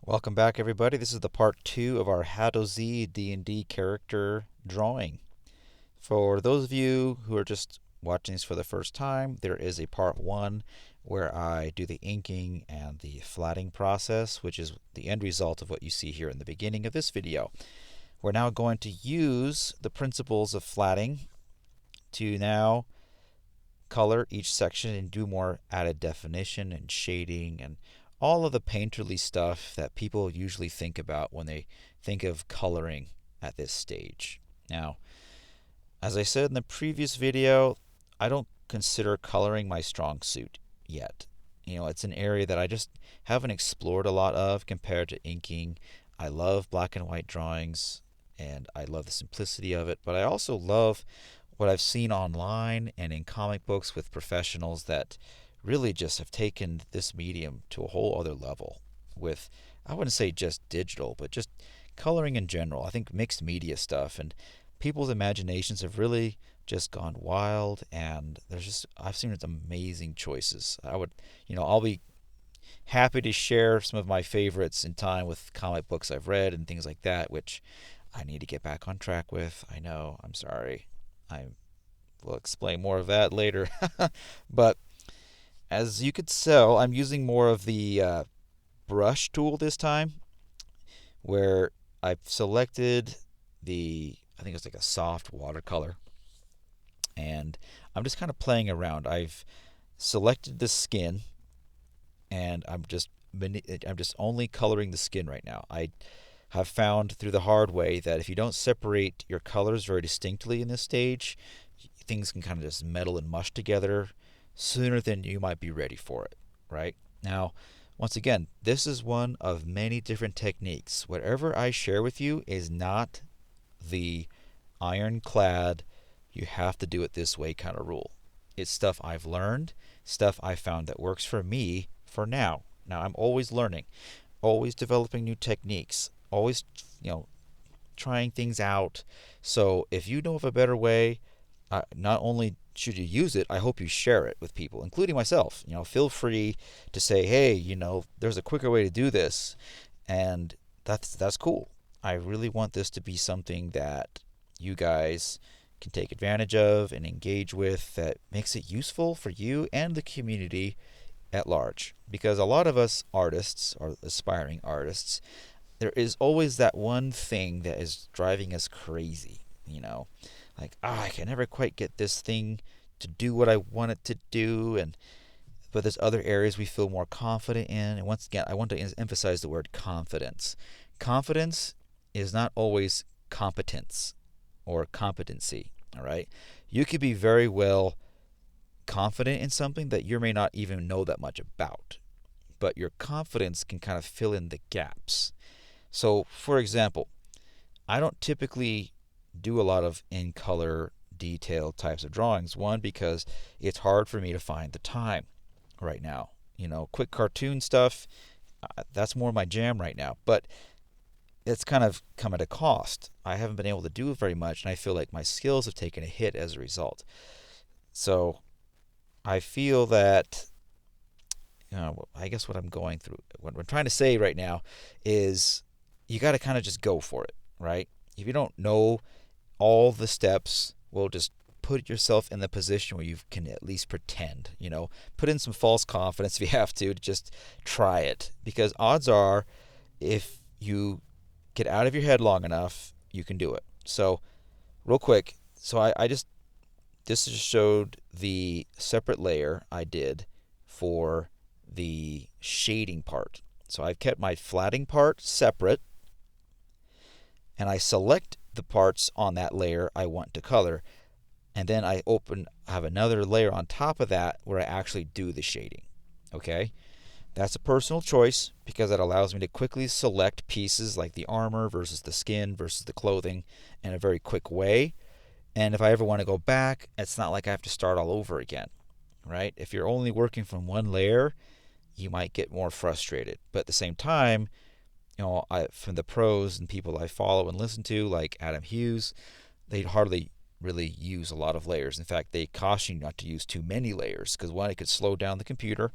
Welcome back, everybody. This is the part 2 of our Hadozee D&D character drawing. For those of you who are just watching this for the first time, there is a part 1 where I do the inking and the flatting process, which is the end result of what you see here in the beginning of this video. We're now going to use the principles of flatting to now color each section and do more added definition and shading and all of the painterly stuff that people usually think about when they think of coloring at this stage. Now, as I said in the previous video, I don't consider coloring my strong suit yet. It's an area that I just haven't explored a lot of compared to inking. I love black and white drawings and I love the simplicity of it, but I also love what I've seen online and in comic books with professionals that really just have taken this medium to a whole other level with, I wouldn't say just digital, but just coloring in general. I think mixed media stuff and people's imaginations have really just gone wild, and I've seen amazing choices. I'll be happy to share some of my favorites in time with comic books I've read and things like that, which I need to get back on track with. I know, I'm sorry. I will explain more of that later. But as you could tell, I'm using more of the brush tool this time, where I've selected I think it's like a soft watercolor, and I'm just kind of playing around. I've selected the skin, and I'm just only coloring the skin right now. I have found through the hard way that if you don't separate your colors very distinctly in this stage, things can kind of just meddle and mush together sooner than you might be ready for it, right? Now, once again, this is one of many different techniques. Whatever I share with you is not the ironclad, you have to do it this way kind of rule. It's stuff I've learned, stuff I found that works for me for now. Now, I'm always learning, always developing new techniques, always, trying things out. So if you know of a better way, not only should you use it, I hope you share it with people, including myself. Feel free to say, hey, there's a quicker way to do this, and that's cool. I really want this to be something that you guys can take advantage of and engage with, that makes it useful for you and the community at large. Because a lot of us artists, or aspiring artists, there is always that one thing that is driving us crazy, like, I can never quite get this thing to do what I want it to do, but there's other areas we feel more confident in. And once again, I want to emphasize the word confidence. Confidence is not always competence or competency, all right? You could be very well confident in something that you may not even know that much about, but your confidence can kind of fill in the gaps. So, for example, I don't typically do a lot of in color detail types of drawings. One, because it's hard for me to find the time right now. Quick cartoon stuff, that's more my jam right now. But it's kind of come at a cost. I haven't been able to do it very much, and I feel like my skills have taken a hit as a result. So I feel that, I guess what I'm going through, what I'm trying to say right now is you got to kind of just go for it, right? If you don't know all the steps, well, just put yourself in the position where you can at least pretend, put in some false confidence if you have to just try it. Because odds are, if you get out of your head long enough, you can do it. So, real quick, this just showed the separate layer I did for the shading part. So I've kept my flatting part separate, and I select the parts on that layer I want to color, and then I have another layer on top of that where I actually do the shading. Okay? That's a personal choice because it allows me to quickly select pieces like the armor versus the skin versus the clothing in a very quick way. And if I ever want to go back, it's not like I have to start all over again, right? If you're only working from one layer, you might get more frustrated. But at the same time, from the pros and people I follow and listen to, like Adam Hughes, they hardly really use a lot of layers. In fact, they caution you not to use too many layers because, one, it could slow down the computer,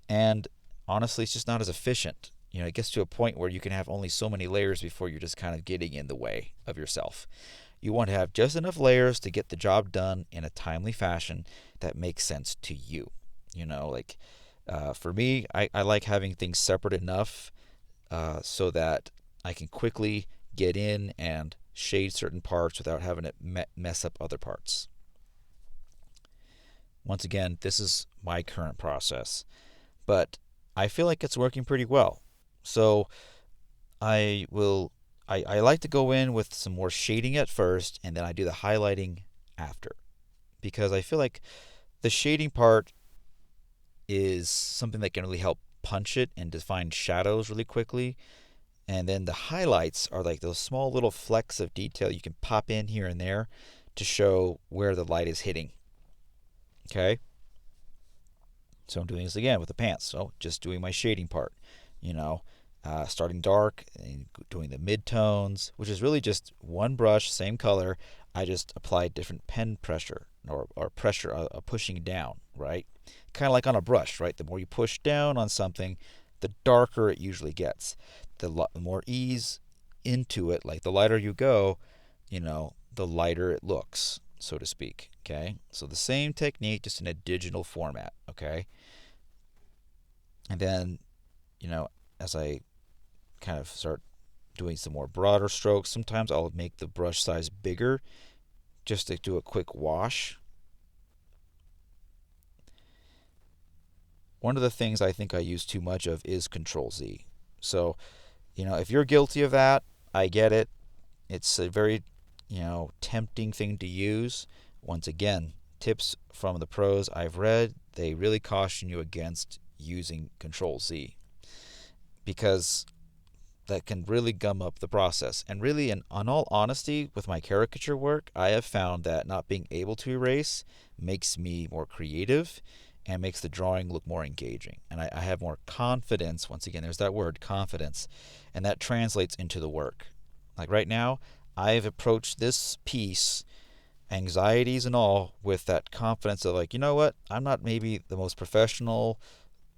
and honestly, it's just not as efficient. It gets to a point where you can have only so many layers before you're just kind of getting in the way of yourself. You want to have just enough layers to get the job done in a timely fashion that makes sense to you. For me, I like having things separate enough so that I can quickly get in and shade certain parts without having it mess up other parts. Once again, this is my current process, but I feel like it's working pretty well. So I like to go in with some more shading at first, and then I do the highlighting after, because I feel like the shading part is something that can really help punch it and define shadows really quickly. And then the highlights are like those small little flecks of detail you can pop in here and there to show where the light is hitting. Okay? So I'm doing this again with the pants. So just doing my shading part, starting dark and doing the mid-tones, which is really just one brush, same color. I just apply different pen pressure or pressure, pushing down, right? Kind of like on a brush, right? The more you push down on something, the darker it usually gets. The more ease into it, like the lighter you go, the lighter it looks, so to speak. Okay? So the same technique, just in a digital format. Okay? And then, as I kind of start doing some more broader strokes, sometimes I'll make the brush size bigger just to do a quick wash. One of the things I think I use too much of is Control Z. So, if you're guilty of that, I get it. It's a very, tempting thing to use. Once again, tips from the pros I've read, they really caution you against using Control Z, because that can really gum up the process. And really, in all honesty, with my caricature work, I have found that not being able to erase makes me more creative and makes the drawing look more engaging. And I have more confidence. Once again, there's that word, confidence. And that translates into the work. Like right now, I've approached this piece, anxieties and all, with that confidence of like, you know what? I'm not maybe the most professional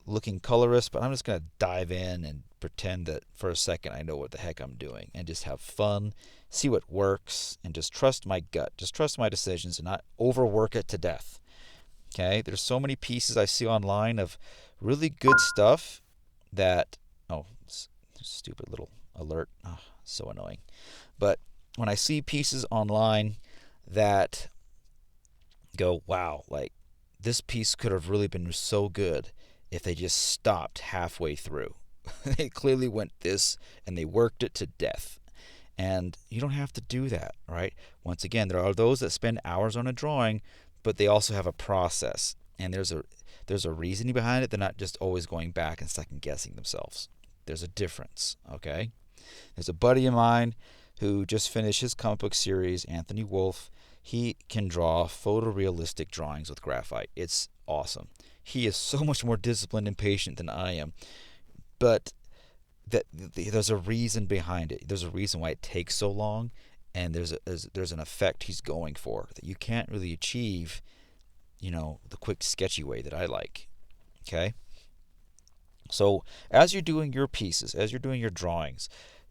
looking colorist, but I'm just going to dive in and pretend that for a second I know what the heck I'm doing and just have fun, see what works, and just trust my gut. Just trust my decisions and not overwork it to death. Okay? There's so many pieces I see online of really good stuff that, oh, stupid little alert. Oh, so annoying. But when I see pieces online that go, wow, like this piece could have really been so good if they just stopped halfway through. They clearly went this and they worked it to death. And you don't have to do that, right? Once again, there are those that spend hours on a drawing, but they also have a process. And there's a reasoning behind it. They're not just always going back and second guessing themselves. There's a difference, okay? There's a buddy of mine who just finished his comic book series, Anthony Wolf. He can draw photorealistic drawings with graphite. It's awesome. He is so much more disciplined and patient than I am. But there's a reason behind it. There's a reason why it takes so long, and there's an effect he's going for that you can't really achieve, the quick sketchy way that I like. Okay? So as you're doing your pieces, as you're doing your drawings,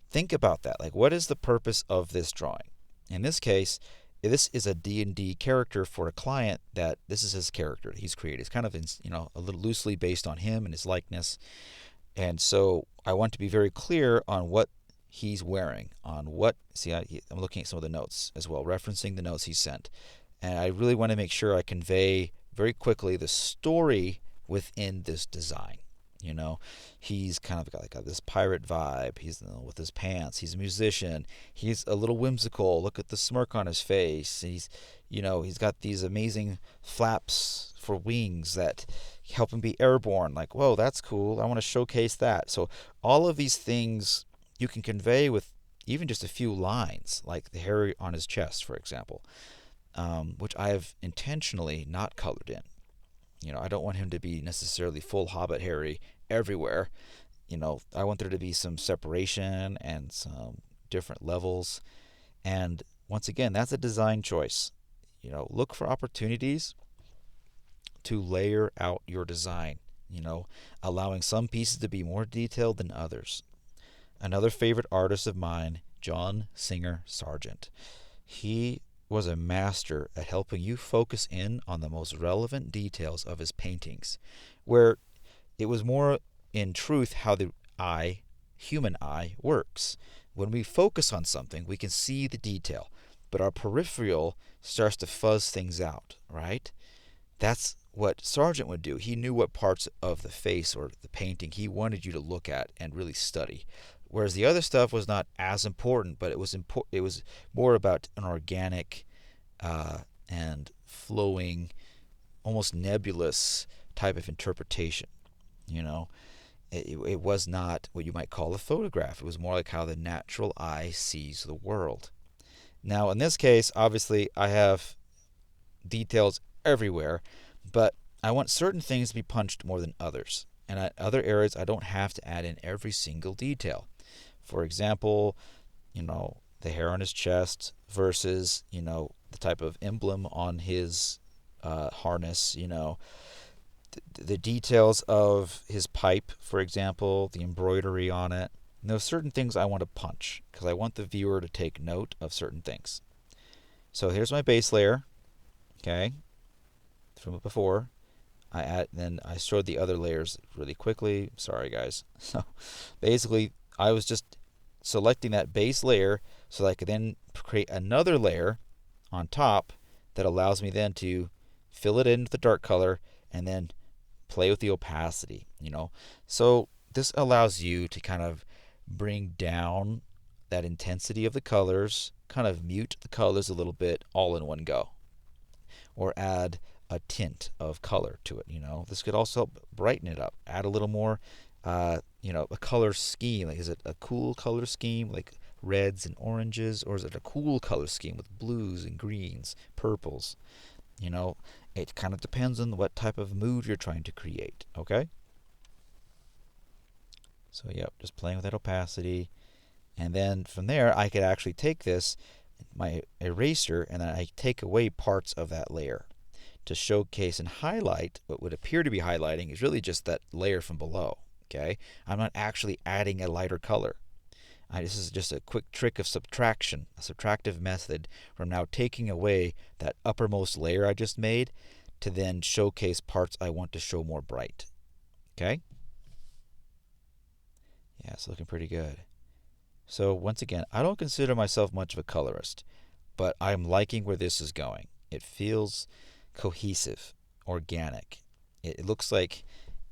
think about that. Like, what is the purpose of this drawing? In this case, this is a D&D character for a client that this is his character that he's created. It's kind of, a little loosely based on him and his likeness. And so I want to be very clear on what he's wearing, on what, see, I'm looking at some of the notes as well, referencing the notes he sent. And I really want to make sure I convey very quickly the story within this design. He's kind of got this pirate vibe. He's with his pants. He's a musician. He's a little whimsical. Look at the smirk on his face. He's got these amazing flaps for wings that help him be airborne. Like, whoa, that's cool. I want to showcase that. So all of these things you can convey with even just a few lines, like the hair on his chest, for example, which I have intentionally not colored in. I don't want him to be necessarily full Hobbit Harry everywhere. I want there to be some separation and some different levels. And once again, that's a design choice. Look for opportunities to layer out your design. allowing some pieces to be more detailed than others. Another favorite artist of mine, John Singer Sargent. He was a master at helping you focus in on the most relevant details of his paintings, where it was more in truth how the eye, human eye, works. When we focus on something, we can see the detail, but our peripheral starts to fuzz things out, right? That's what Sargent would do. He knew what parts of the face or the painting he wanted you to look at and really study. Whereas the other stuff was not as important, but it was more about an organic and flowing, almost nebulous type of interpretation. You know, it was not what you might call a photograph. It was more like how the natural eye sees the world. Now, in this case, obviously, I have details everywhere, but I want certain things to be punched more than others. And at other areas, I don't have to add in every single detail. For example, the hair on his chest versus, the type of emblem on his harness, the details of his pipe, for example, the embroidery on it. And there's certain things I want to punch because I want the viewer to take note of certain things. So here's my base layer, okay, from before. Then I showed the other layers really quickly. Sorry, guys. So basically, I was just selecting that base layer so that I could then create another layer on top that allows me then to fill it in with the dark color and then play with the opacity, So this allows you to kind of bring down that intensity of the colors, kind of mute the colors a little bit all in one go, or add a tint of color to it. This could also help brighten it up, add a little more, a color scheme. Like, is it a cool color scheme like reds and oranges, or is it a cool color scheme with blues and greens, purples? It kind of depends on what type of mood you're trying to create, okay? So, yeah, just playing with that opacity. And then from there, I could actually take this, my eraser, and then I take away parts of that layer to showcase and highlight what would appear to be highlighting is really just that layer from below, okay? I'm not actually adding a lighter color. This is just a quick trick of subtraction, a subtractive method from now taking away that uppermost layer I just made to then showcase parts I want to show more bright. Okay? Yeah, it's looking pretty good. So once again, I don't consider myself much of a colorist, but I'm liking where this is going. It feels cohesive, organic. It looks like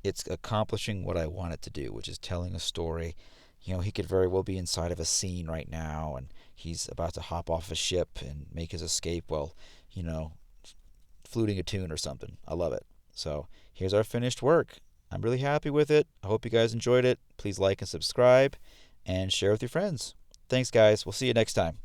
it's accomplishing what I want it to do, which is telling a story. He could very well be inside of a scene right now, and he's about to hop off a ship and make his escape while, fluting a tune or something. I love it. So here's our finished work. I'm really happy with it. I hope you guys enjoyed it. Please like and subscribe and share with your friends. Thanks, guys. We'll see you next time.